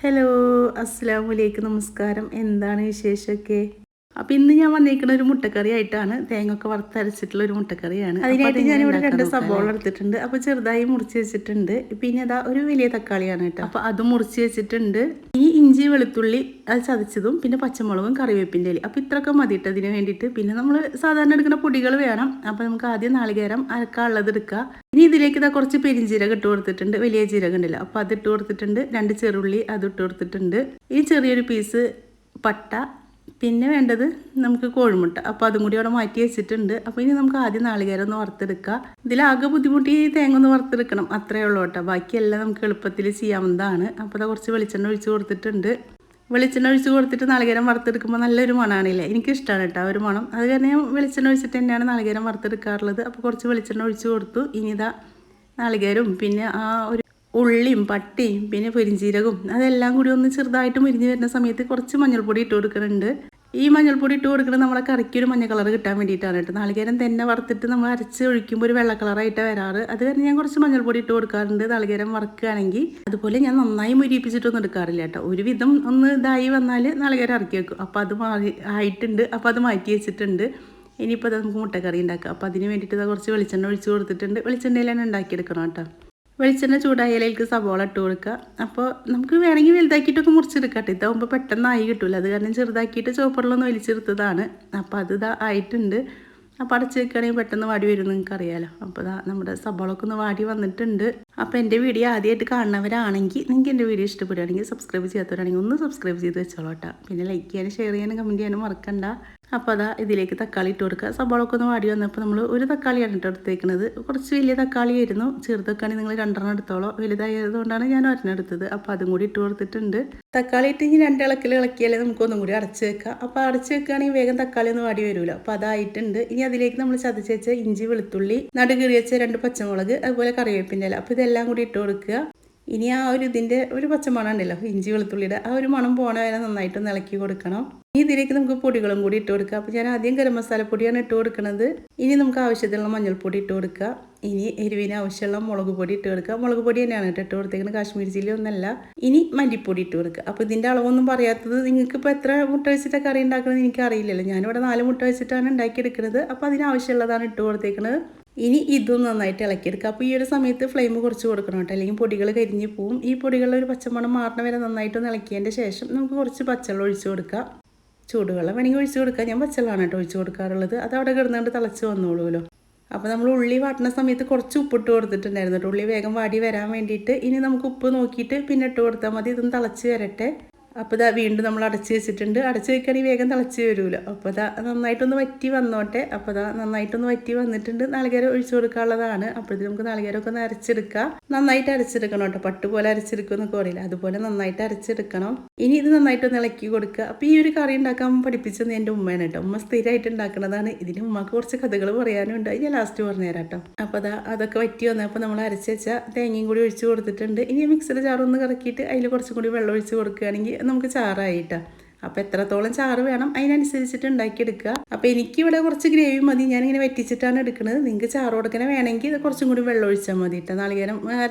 Hello, അസ്സലാമലൈക്കും, നമസ്കാരം. എന്താണ് വിശേഷമൊക്കെ? അപ്പോൾ ഇന്ന് ഞാൻ വന്നിരിക്കുന്ന ഒരു മുട്ടക്കറി ആയിട്ടാണ്. തേങ്ങയൊക്കെ വറുത്തരച്ചിട്ടുള്ള ഒരു മുട്ടക്കറിയാണ്. അതിനായിട്ട് ഞാനിവിടെ 2 സബോള എടുത്തിട്ടുണ്ട്. അപ്പോൾ ചെറുതായി മുറിച്ച് വെച്ചിട്ടുണ്ട്. പിന്നെ അതാ ഒരു വലിയ തക്കാളിയാണ് കേട്ടോ. അപ്പോൾ അത് മുറിച്ച് വെച്ചിട്ടുണ്ട്. ഈ ഇഞ്ചി വെളുത്തുള്ളി അത് ചതച്ചതും പിന്നെ പച്ചമുളകും കറിവേപ്പിൻ്റെ ഇല. അപ്പോൾ ഇത്രയൊക്കെ മതിയിട്ട് അതിന് വേണ്ടിയിട്ട്. പിന്നെ നമ്മൾ സാധാരണ എടുക്കുന്ന പൊടികൾ വേണം. അപ്പോൾ നമുക്ക് ആദ്യം നാളികേരം അരക്കാനുള്ളത് എടുക്കുക. ഇനി ഇതിലേക്ക് ഇതാ കുറച്ച് പെരിഞ്ജീരകം ഇട്ട് കൊടുത്തിട്ടുണ്ട്. വലിയ ജീരകം ഉണ്ടല്ലോ, അപ്പോൾ അത് ഇട്ട് കൊടുത്തിട്ടുണ്ട്. 2 ചെറുള്ളി അത് ഇട്ട് കൊടുത്തിട്ടുണ്ട്. ഈ ചെറിയൊരു പീസ് പട്ട, പിന്നെ വേണ്ടത് നമുക്ക് കോഴിമുട്ട. അപ്പോൾ അതും കൂടി അവിടെ മാറ്റി വെച്ചിട്ടുണ്ട്. അപ്പോൾ ഇനി നമുക്ക് ആദ്യം നാളികേരം ഒന്ന് വറുത്തെടുക്കുക. ഇതിലാകെ ബുദ്ധിമുട്ടി തേങ്ങ ഒന്ന് വറുത്തെടുക്കണം, അത്രയേ ഉള്ളൂ കേട്ടോ. ബാക്കിയെല്ലാം നമുക്ക് എളുപ്പത്തിൽ ചെയ്യാവുന്നതാണ്. അപ്പോൾ അത് കുറച്ച് വെളിച്ചെണ്ണ ഒഴിച്ച് കൊടുത്തിട്ടുണ്ട്. വെളിച്ചെണ്ണ ഒഴിച്ച് കൊടുത്തിട്ട് നാളികേരം വറുത്തെടുക്കുമ്പോൾ നല്ലൊരു മണമാണില്ലേ, എനിക്കിഷ്ടമാണ് കേട്ടോ ഒരു മണം. അത് കാരണം ഞാൻ വെളിച്ചെണ്ണ ഒഴിച്ചിട്ട് തന്നെയാണ് നാളികേരം വറുത്തെടുക്കാറുള്ളത്. അപ്പോൾ കുറച്ച് വെളിച്ചെണ്ണ ഒഴിച്ച് കൊടുത്തു. ഇനി ഇതാ നാളികേരവും പിന്നെ ആ ഒരു ഉള്ളിയും പട്ടിയും പിന്നെ പെരിഞ്ജീരകവും അതെല്ലാം കൂടി ഒന്ന് ചെറുതായിട്ട് മുരിഞ്ഞ് വരുന്ന സമയത്ത് കുറച്ച് മഞ്ഞൾപ്പൊടി ഇട്ട് കൊടുക്കുന്നുണ്ട്. ഈ മഞ്ഞൾപ്പൊടി ഇട്ട് കൊടുക്കുന്നത് നമ്മളെ കറിക്ക് ഒരു മഞ്ഞ കളർ കിട്ടാൻ വേണ്ടിയിട്ടാണ് കേട്ടോ. നാളികേരം തന്നെ വറുത്തിട്ട് നമ്മൾ അരച്ച് ഒഴിക്കുമ്പോൾ ഒരു വെള്ള കളറായിട്ട് വരാറ്. അത് കാരണം ഞാൻ കുറച്ച് മഞ്ഞൾപ്പൊടി ഇട്ട് കൊടുക്കാറുണ്ട് നാളികേരം വറുക്കുകയാണെങ്കിൽ. അതുപോലെ ഞാൻ നന്നായി മുരിപ്പിച്ചിട്ടൊന്നും എടുക്കാറില്ല കേട്ടോ. ഒരുവിധം ഒന്ന് ഇതായി വന്നാൽ നാളികേരം ഇറക്കി വെക്കും. അപ്പോൾ അത് ആയിട്ടുണ്ട്. അപ്പോൾ അത് മാറ്റി വെച്ചിട്ടുണ്ട്. ഇനിയിപ്പോൾ അത് നമുക്ക് മുട്ടക്കറി ഉണ്ടാക്കാം. അപ്പോൾ അതിന് വേണ്ടിയിട്ട് കുറച്ച് വെളിച്ചെണ്ണ ഒഴിച്ച് കൊടുത്തിട്ടുണ്ട്. വെളിച്ചെണ്ണയിലാണ് ഉണ്ടാക്കിയെടുക്കണം കേട്ടോ. വെളിച്ചെണ്ണ ചൂടായാലേക്ക് സവോള ഇട്ട് കൊടുക്കുക. അപ്പോൾ നമുക്ക് വേണമെങ്കിൽ വലുതാക്കിയിട്ടൊക്കെ മുറിച്ചെടുക്കാം. ഇതാകുമ്പോൾ പെട്ടെന്നായി കിട്ടില്ല. അത് കാരണം ചെറുതാക്കിയിട്ട് ചോപ്പറിലൊന്ന് വലിച്ചെടുത്തതാണ്. അപ്പോൾ അത് ഇതാ ആയിട്ടുണ്ട്. അപ്പോൾ അടച്ച് വെക്കുകയാണെങ്കിൽ പെട്ടെന്ന് വാടി വരും, നിങ്ങൾക്ക് അറിയാമല്ലോ. അപ്പോൾ ഇതാ നമ്മുടെ സവോളൊക്കെ ഒന്ന് വാടി വന്നിട്ടുണ്ട്. അപ്പോൾ എൻ്റെ വീഡിയോ ആദ്യമായിട്ട് കാണുന്നവരാണെങ്കിൽ നിങ്ങൾക്ക് എൻ്റെ വീഡിയോ ഇഷ്ടപ്പെടുകയാണെങ്കിൽ സബ്സ്ക്രൈബ് ചെയ്യാത്തവരാണെങ്കിൽ ഒന്ന് സബ്സ്ക്രൈബ് ചെയ്ത് വെച്ചോളൂ. പിന്നെ ലൈക്ക് ചെയ്യാനും ഷെയർ ചെയ്യാനും കമൻറ്റ് ചെയ്യാനും മറക്കണ്ട. അപ്പോൾ അതാ ഇതിലേക്ക് തക്കാളി ഇട്ട് കൊടുക്കുക. സബോളൊക്കെ ഒന്ന് വാടി വന്നപ്പോൾ നമ്മൾ ഒരു തക്കാളിയാണ് ഇട്ട് എടുത്തേക്കുന്നത്. കുറച്ച് വലിയ തക്കാളി ആയിരുന്നു. ചെറുതൊക്കെയാണെങ്കിൽ നിങ്ങൾ 2 എടുത്തോളോ. വലുതായതുകൊണ്ടാണ് ഞാൻ 1 എടുത്തത്. അപ്പോൾ അതും കൂടി ഇട്ട് കൊടുത്തിട്ടുണ്ട്. തക്കാളി ഇട്ട് ഇനി 2 ഇളക്കൽ ഇളക്കിയാലേ നമുക്കൊന്നും കൂടി അടച്ച് വെക്കാം. അപ്പോൾ അടച്ച് വെക്കുകയാണെങ്കിൽ വേഗം തക്കാളി ഒന്നും വാടി വരുമല്ലോ. അപ്പോൾ അതായിട്ടുണ്ട്. ഇനി അതിലേക്ക് നമ്മൾ ചതച്ച് വെച്ച ഇഞ്ചി വെളുത്തുള്ളി നടുകീറി വെച്ച 2 പച്ചമുളക് അതുപോലെ കറിവേപ്പിൻ്റെ ഇല. അപ്പോൾ ഇതെല്ലാം കൂടി ഇട്ട് കൊടുക്കുക. ഇനി ആ ഒരു ഇതിൻ്റെ ഒരു പച്ചമണം ഉണ്ടല്ലോ, ഇഞ്ചി വെളുത്തുള്ളിയുടെ ആ ഒരു മണം പോകണ വരെ നന്നായിട്ടൊന്ന് ഇളക്കി കൊടുക്കണം. ഇനി ഇതിലേക്ക് നമുക്ക് പൊടികളും കൂടി ഇട്ട് കൊടുക്കുക. അപ്പോൾ ഞാൻ ആദ്യം ഗരം മസാലപ്പൊടിയാണ് ഇട്ട് കൊടുക്കുന്നത്. ഇനി നമുക്ക് ആവശ്യത്തിനുള്ള മഞ്ഞൾപ്പൊടി ഇട്ട് കൊടുക്കുക. ഇനി എരിവിന് ആവശ്യമുള്ള മുളക് പൊടി ഇട്ട് കൊടുക്കുക. മുളക് പൊടി തന്നെയാണ് ഇട്ട് കൊടുത്തേക്കുന്നത്, കാശ്മീരി ചില്ലി ഒന്നല്ല. ഇനി മല്ലിപ്പൊടി ഇട്ട് കൊടുക്കുക. അപ്പോൾ ഇതിൻ്റെ അളവൊന്നും പറയാത്തത്, നിങ്ങൾക്ക് ഇപ്പോൾ എത്ര മുട്ട വെച്ചിട്ട് കറി ഉണ്ടാക്കുന്നത് എനിക്ക് അറിയില്ലല്ലോ. ഞാനിവിടെ 4 മുട്ട വെച്ചിട്ടാണ് ഉണ്ടാക്കിയെടുക്കുന്നത്. അപ്പോൾ അതിനാവശ്യമുള്ളതാണ് ഇട്ട് കൊടുത്തേക്കുന്നത്. ഇനി ഇതും നന്നായിട്ട് ഇളക്കിയെടുക്കുക. അപ്പോൾ ഈ ഒരു സമയത്ത് ഫ്ലെയിം കുറച്ച് കൊടുക്കണം കേട്ടോ, അല്ലെങ്കിൽ പൊടികൾ കരിഞ്ഞ് പോവും. ഈ പൊടികളുടെ ഒരു പച്ചമണം മാറണ വരെ നന്നായിട്ടൊന്ന് ഇളക്കിയതിൻ്റെ ശേഷം നമുക്ക് കുറച്ച് പച്ചവെള്ളം ഒഴിച്ച് കൊടുക്കുക. ചൂടുവെള്ളം വേണമെങ്കിൽ ഒഴിച്ച് കൊടുക്കുക. ഞാൻ പച്ചവെള്ളമാണ് കേട്ടോ ഒഴിച്ച് കൊടുക്കാറുള്ളത്. അത് അവിടെ കിടന്നുകൊണ്ട് തിളച്ച് വന്നോളൂല്ലോ. അപ്പോൾ നമ്മൾ ഉള്ളി വാട്ടുന്ന സമയത്ത് കുറച്ച് ഉപ്പിട്ട് കൊടുത്തിട്ടുണ്ടായിരുന്നു കേട്ടോ, ഉള്ളി വേഗം വാടി വരാൻ വേണ്ടിയിട്ട്. ഇനി നമുക്ക് ഉപ്പ് നോക്കിയിട്ട് പിന്നെ ഇട്ട് കൊടുത്താൽ മതി. ഇതൊന്ന് തിളച്ച് വരട്ടെ. അപ്പോൾ ഇതാ വീണ്ടും നമ്മൾ അടച്ച് വെച്ചിട്ടുണ്ട്. അടച്ച് വെക്കുകയാണെങ്കിൽ വേഗം തിളച്ച് വരുമല്ലോ. അപ്പോൾ ഇതാ നന്നായിട്ടൊന്ന് വറ്റി വന്നോട്ടെ. അപ്പോൾ ഇതാ നന്നായിട്ടൊന്ന് വറ്റി വന്നിട്ടുണ്ട്. നാളികേരം ഒഴിച്ച് കൊടുക്കാനുള്ളതാണ്. അപ്പോഴത്തേക്ക് നമുക്ക് നാളികേരമൊക്കെ ഒന്ന് അരച്ചെടുക്കാം. നന്നായിട്ട് അരച്ചെടുക്കണം കേട്ടോ. പട്ടുപോലെ അരച്ചെടുക്കും എന്നൊക്കെ പറയില്ല, അതുപോലെ നന്നായിട്ട് അരച്ചെടുക്കണം. ഇനി ഇത് നന്നായിട്ടൊന്ന് ഇളക്കി കൊടുക്കുക. അപ്പോൾ ഈ ഒരു കറി ഉണ്ടാക്കാൻ പഠിപ്പിച്ചത് എൻ്റെ ഉമ്മയാണ് കേട്ടോ. ഉമ്മ സ്ഥിരമായിട്ട് ഉണ്ടാക്കുന്നതാണ്. ഇതിന് ഉമ്മക്ക് കുറച്ച് കഥകൾ പറയാനുണ്ട്, ഞാൻ ലാസ്റ്റ് പറഞ്ഞുതരാം കേട്ടോ. അപ്പോൾ അതാ അതൊക്കെ വറ്റി വന്നപ്പോൾ നമ്മൾ അരച്ച് വെച്ച തേങ്ങയും കൂടി ഒഴിച്ച് കൊടുത്തിട്ടുണ്ട്. ഇനി മിക്സിയുടെ ജാറൊന്ന് കറക്കിയിട്ട് അതിൽ കുറച്ചും കൂടി വെള്ളം ഒഴിച്ച് കൊടുക്കുകയാണെങ്കിൽ നമുക്ക് ചാറായിട്ടാണ്. അപ്പോൾ എത്രത്തോളം ചാറ് വേണം അതിനനുസരിച്ചിട്ട് ഉണ്ടാക്കിയെടുക്കുക. അപ്പോൾ എനിക്കിവിടെ കുറച്ച് ഗ്രേവി മതി, ഞാനിങ്ങനെ വറ്റിച്ചിട്ടാണ് എടുക്കുന്നത്. നിങ്ങൾക്ക് ചാറ് കൊടുക്കണ വേണമെങ്കിൽ ഇത് കുറച്ചും കൂടി വെള്ളം ഒഴിച്ചാൽ മതി കേട്ടോ. നാളികേരം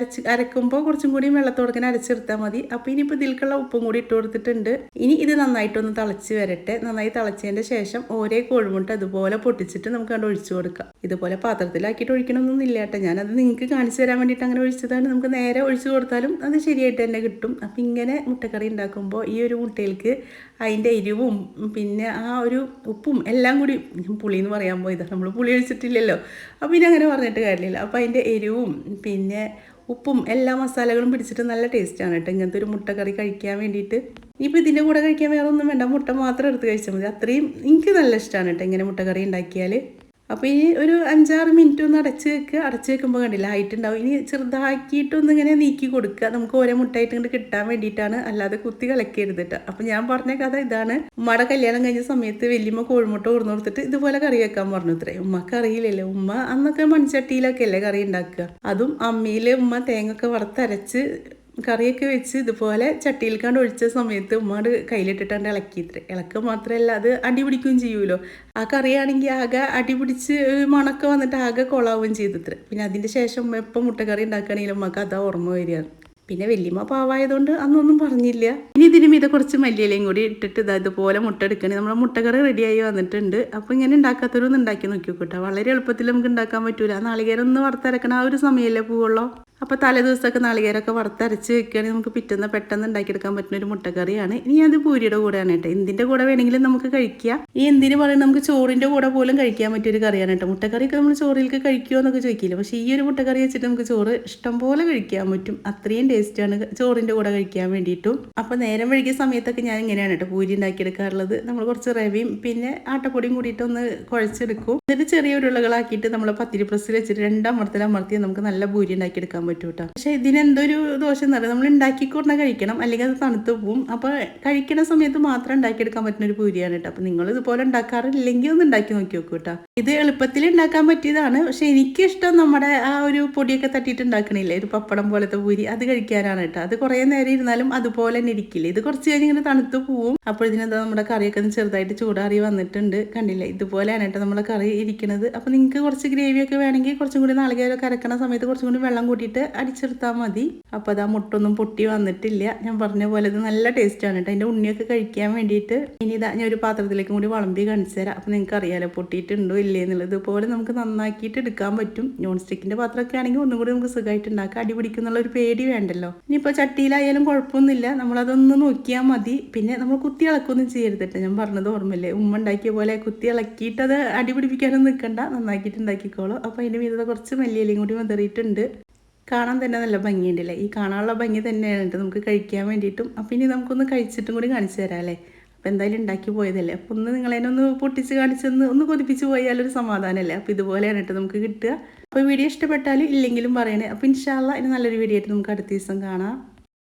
അരക്കുമ്പോൾ കുറച്ചും കൂടി വെള്ളത്തോടക്കനെ അരച്ചെടുത്താൽ മതി. അപ്പോൾ ഇനിയിപ്പോൾ ഇതിലേക്കുള്ള ഉപ്പും കൂടി ഇട്ട് കൊടുത്തിട്ടുണ്ട്. ഇനി ഇത് നന്നായിട്ടൊന്ന് തിളച്ച് വരട്ടെ. നന്നായി തിളച്ചതിൻ്റെ ശേഷം ഓരോ കോഴിമുട്ട അതുപോലെ പൊട്ടിച്ചിട്ട് നമുക്ക് കണ്ട് ഒഴിച്ചു കൊടുക്കാം. ഇതുപോലെ പാത്രത്തിലാക്കിയിട്ട് ഒഴിക്കണമെന്നൊന്നും ഇല്ല കേട്ടോ. ഞാനത് നിങ്ങൾക്ക് കാണിച്ചു തരാൻ വേണ്ടിയിട്ട് അങ്ങനെ ഒഴിച്ചതാണ്. നമുക്ക് നേരെ ഒഴിച്ചു കൊടുത്താലും അത് ശരിയായിട്ട് തന്നെ കിട്ടും. അപ്പോൾ ഇങ്ങനെ മുട്ടക്കറി ഉണ്ടാക്കുമ്പോൾ ഈ ഒരു മുട്ടയിലേക്ക് അതിൻ്റെ എരിവും പിന്നെ ആ ഒരു ഉപ്പും എല്ലാം കൂടി, പുളി എന്ന് പറയാൻ പോയതാണ്, നമ്മൾ പുളി ഒഴിച്ചിട്ടില്ലല്ലോ. അപ്പോൾ ഇനി അങ്ങനെ പറഞ്ഞിട്ട് കാര്യമില്ല. അപ്പോൾ അതിൻ്റെ എരിവും പിന്നെ ഉപ്പും എല്ലാ മസാലകളും പിടിച്ചിട്ട് നല്ല ടേസ്റ്റാണ് കേട്ടോ ഇങ്ങനത്തെ ഒരു മുട്ടക്കറി കഴിക്കാൻ വേണ്ടിയിട്ട്. ഇനിയിപ്പോൾ ഇതിൻ്റെ കൂടെ കഴിക്കാൻ വേറെ ഒന്നും വേണ്ട, മുട്ട മാത്രം എടുത്ത് കഴിച്ചാൽ മതി. അത്രയും എനിക്ക് നല്ല ഇഷ്ടമാണ് കേട്ടോ ഇങ്ങനെ മുട്ടക്കറി ഉണ്ടാക്കിയാൽ. അപ്പോൾ ഈ ഒരു 5-6 മിനിറ്റ് ഒന്ന് അടച്ച് വെക്കുക. അടച്ച് വെക്കുമ്പോൾ കണ്ടില്ല ആയിട്ടുണ്ടാവും. ഇനി ചെറുതാക്കിയിട്ടൊന്ന് ഇങ്ങനെ നീക്കി കൊടുക്കുക. നമുക്ക് ഓരോ മുട്ടായിട്ട് ഇങ്ങോട്ട് കിട്ടാൻ വേണ്ടിയിട്ടാണ്, അല്ലാതെ കുത്തി കളക്കരുത് കേട്ടോ. അപ്പോൾ ഞാൻ പറഞ്ഞ കഥ ഇതാണ്. ഉമ്മയുടെ കല്യാണം കഴിഞ്ഞ സമയത്ത് വലിയമ്മ കോഴിമുട്ട കൊടുന്നു കൊടുത്തിട്ട് ഇതുപോലെ കറി വെക്കാൻ പറഞ്ഞു. ഇത്രയും ഉമ്മക്ക് അറിയില്ലല്ലോ. ഉമ്മ അന്നൊക്കെ മൺചട്ടിയിലൊക്കെ അല്ലേ കറി ഉണ്ടാക്കുക. അതും അമ്മിയിൽ ഉമ്മ തേങ്ങൊക്കെ വറുത്തരച്ച് കറിയൊക്കെ വെച്ച് ഇതുപോലെ ചട്ടിയിൽ കണ്ട് ഒഴിച്ച സമയത്ത് ഉമ്മാട് കയ്യിലിട്ടിട്ടാണ്ട് ഇളക്കിയിത്രേ. ഇളക്കുക മാത്രമല്ല അത് അടി പിടിക്കുകയും ചെയ്യുമല്ലോ. ആ കറിയാണെങ്കിൽ ആകെ അടി പിടിച്ച് മണക്ക വന്നിട്ട് ആകെ കൊളാവുകയും ചെയ്തിത്രേ. പിന്നെ അതിൻ്റെ ശേഷം എപ്പം മുട്ടക്കറി ഉണ്ടാക്കുകയാണെങ്കിലും ഉമ്മക്ക് അതാ ഓർമ്മ വരികയാണ്. പിന്നെ വല്യമ്മ പാവായതുകൊണ്ട് അന്നൊന്നും പറഞ്ഞില്ല. ഇനി ഇതിന് മീതെ കുറച്ച് മല്ലിയിലയും കൂടി ഇട്ടിട്ട് ഇതുപോലെ മുട്ട എടുക്കണേ. നമ്മുടെ മുട്ടക്കറി റെഡിയായി വന്നിട്ടുണ്ട്. അപ്പോൾ ഇങ്ങനെ ഉണ്ടാക്കാത്തവരൊന്നും ഉണ്ടാക്കി നോക്കി കേട്ടോ. വളരെ എളുപ്പത്തിൽ നമുക്ക് ഉണ്ടാക്കാൻ പറ്റൂല. നാളികേരം ഒന്ന് വറുത്തരക്കണ ആ ഒരു സമയമല്ലേ പോവുള്ളൂ. അപ്പോൾ തലേദിവസമൊക്കെ നാളികേരമൊക്കെ വറുത്തരച്ച് വെക്കുകയാണെങ്കിൽ നമുക്ക് പിറ്റേന്ന് പെട്ടെന്ന് ഉണ്ടാക്കിയെടുക്കാൻ പറ്റുന്ന ഒരു മുട്ടക്കറിയാണ്. ഇനി അത് പൂരിയുടെ കൂടെയാണ് കേട്ടോ. എന്തിൻ്റെ കൂടെ വേണമെങ്കിലും നമുക്ക് കഴിക്കാം. ഈ എന്തിനു പറയുന്നത് നമുക്ക് ചോറിൻ്റെ കൂടെ പോലും കഴിക്കാൻ പറ്റിയൊരു കറിയാണ് കേട്ടോ. മുട്ടക്കറിയൊക്കെ നമ്മൾ ചോറിലേക്ക് കഴിക്കുമോ എന്നൊക്കെ ചോദിക്കില്ല. പക്ഷേ ഈ ഒരു മുട്ടക്കറി വെച്ചിട്ട് നമുക്ക് ചോറ് ഇഷ്ടം പോലെ കഴിക്കാൻ പറ്റും. അത്രയും ടേസ്റ്റാണ് ചോറിൻ്റെ കൂടെ കഴിക്കാൻ വേണ്ടിയിട്ടും. അപ്പോൾ നേരം വൈകിയ സമയത്തൊക്കെ ഞാൻ ഇങ്ങനെയാണ് കേട്ടോ പൂരി ഉണ്ടാക്കിയെടുക്കാറുള്ളത്. നമ്മൾ കുറച്ച് റവയും പിന്നെ ആട്ടപ്പൊടിയും കൂടിയിട്ട് ഒന്ന് കുഴച്ചെടുക്കും. എന്നിട്ട് ചെറിയ ഉരുളകളാക്കിയിട്ട് നമ്മൾ പത്തിരി പ്രസ്സിൽ വെച്ചിട്ട് രണ്ടമർത്തി നമുക്ക് നല്ല പൂരി ഉണ്ടാക്കിയെടുക്കാൻ പറ്റും കേട്ടോ. പക്ഷെ ഇതിനെന്തൊരു ദോഷം എന്ന് പറയുന്നത് നമ്മൾ ഉണ്ടാക്കിക്കൊണ്ടു കഴിക്കണം, അല്ലെങ്കിൽ അത് തണുത്ത് പോവും. അപ്പോൾ കഴിക്കുന്ന സമയത്ത് മാത്രം ഉണ്ടാക്കിയെടുക്കാൻ പറ്റുന്ന ഒരു പൂരിയാണ് കേട്ടോ. അപ്പോൾ നിങ്ങൾ ഇതുപോലെ ഉണ്ടാക്കാറില്ലെങ്കിൽ ഒന്ന് ഉണ്ടാക്കി നോക്കി നോക്കൂ കേട്ടോ. ഇത് എളുപ്പത്തിൽ ഉണ്ടാക്കാൻ പറ്റിയതാണ്. പക്ഷെ എനിക്കിഷ്ടം നമ്മുടെ ആ ഒരു പൊടിയൊക്കെ തട്ടിയിട്ട് ഉണ്ടാക്കണില്ലേ, ഒരു പപ്പടം പോലത്തെ പൂരി, അത് കഴിക്കാനാണ് കേട്ടോ. അത് കുറേ നേരം ഇരുന്നാലും അതുപോലെ തന്നെ ഇരിക്കില്ല. ഇത് കുറച്ച് കഴിഞ്ഞ് ഇങ്ങനെ തണുത്ത് പോവും. അപ്പോൾ ഇതിനെന്താ നമ്മുടെ കറിയൊക്കെ ഒന്ന് ചെറുതായിട്ട് ചൂടാറി വന്നിട്ടുണ്ട്. കണ്ടില്ലേ, ഇതുപോലെയാണ് കേട്ടോ നമ്മുടെ കറി ഇരിക്കുന്നത്. അപ്പോൾ നിങ്ങൾക്ക് കുറച്ച് ഗ്രേവിയൊക്കെ വേണമെങ്കിൽ കുറച്ചും കൂടി നാളികേരമൊക്കെ അരക്കണ സമയത്ത് കുറച്ചും കൂടി വെള്ളം കൂട്ടിയിട്ട് അടിച്ചെടുത്താൽ മതി. അപ്പോൾ അത് ആ മുട്ടൊന്നും പൊട്ടി വന്നിട്ടില്ല. ഞാൻ പറഞ്ഞ പോലെ ഇത് നല്ല ടേസ്റ്റാണ് കേട്ടോ. അതിൻ്റെ ഉണ്ണിയൊക്കെ കഴിക്കാൻ വേണ്ടിയിട്ട്. ഇനി ഇതാ ഞാൻ ഒരു പാത്രത്തിലേക്കും കൂടി വിളമ്പി കാണിച്ചു തരാം. അപ്പോൾ നിങ്ങൾക്ക് അറിയാലോ പൊട്ടിയിട്ടുണ്ടോ ഇല്ലേ എന്നുള്ളത്. ഇതുപോലെ നമുക്ക് നന്നാക്കിയിട്ട് എടുക്കാൻ പറ്റും. നോൺ സ്റ്റിക്കിൻ്റെ പാത്രമൊക്കെ ആണെങ്കിൽ ഒന്നും കൂടി നമുക്ക് സുഖമായിട്ട് ഉണ്ടാക്കാം. അടി പിടിക്കുന്നുള്ള ഒരു പേടി വേണ്ടല്ലോ. ഇനിയിപ്പോൾ ചട്ടിയിലായാലും കുഴപ്പമൊന്നുമില്ല, നമ്മളതൊന്ന് നോക്കിയാൽ മതി. പിന്നെ നമ്മൾ കുത്തി ഇളക്കൊന്നും ചെയ്യരുതിട്ട്. ഞാൻ പറഞ്ഞത് ഓർമ്മയില്ലേ, ഉമ്മ ഉണ്ടാക്കിയ പോലെ കുത്തി ഇളക്കിയിട്ട് അത് അടി പിടിപ്പിക്കാനൊന്നും നിൽക്കണ്ട, നന്നാക്കിയിട്ട് ഉണ്ടാക്കിക്കോളൂ. അപ്പോൾ അതിൻ്റെ മീതെ കുറച്ച് മല്ലിയിലയും കൂടി വിതറിയിട്ടുണ്ട്. കാണാൻ തന്നെ നല്ല ഭംഗിയുണ്ടല്ലേ. ഈ കാണാനുള്ള ഭംഗി തന്നെയാണ് നമുക്ക് കഴിക്കാൻ വേണ്ടിയിട്ടും. അപ്പോൾ ഇനി നമുക്കൊന്ന് കഴിച്ചിട്ടും കൂടി കാണിച്ചു തരാം അല്ലേ. അപ്പോൾ എന്തായാലും ഉണ്ടാക്കി പോയതല്ലേ, അപ്പോൾ ഒന്ന് നിങ്ങളതിനൊന്ന് പൊട്ടിച്ച് കാണിച്ചൊന്ന് ഒന്ന് കൊതിപ്പിച്ച് പോയാലൊരു സമാധാനമല്ലേ. അപ്പോൾ ഇതുപോലെയാണ് കേട്ടോ നമുക്ക് കിട്ടുക. അപ്പോൾ വീഡിയോ ഇഷ്ടപ്പെട്ടാലും ഇല്ലെങ്കിലും പറയണേ. അപ്പോൾ ഇൻഷാ അല്ലാഹ് ഇനി നല്ലൊരു വീഡിയോ ആയിട്ട് നമുക്ക് അടുത്ത ദിവസം കാണാം.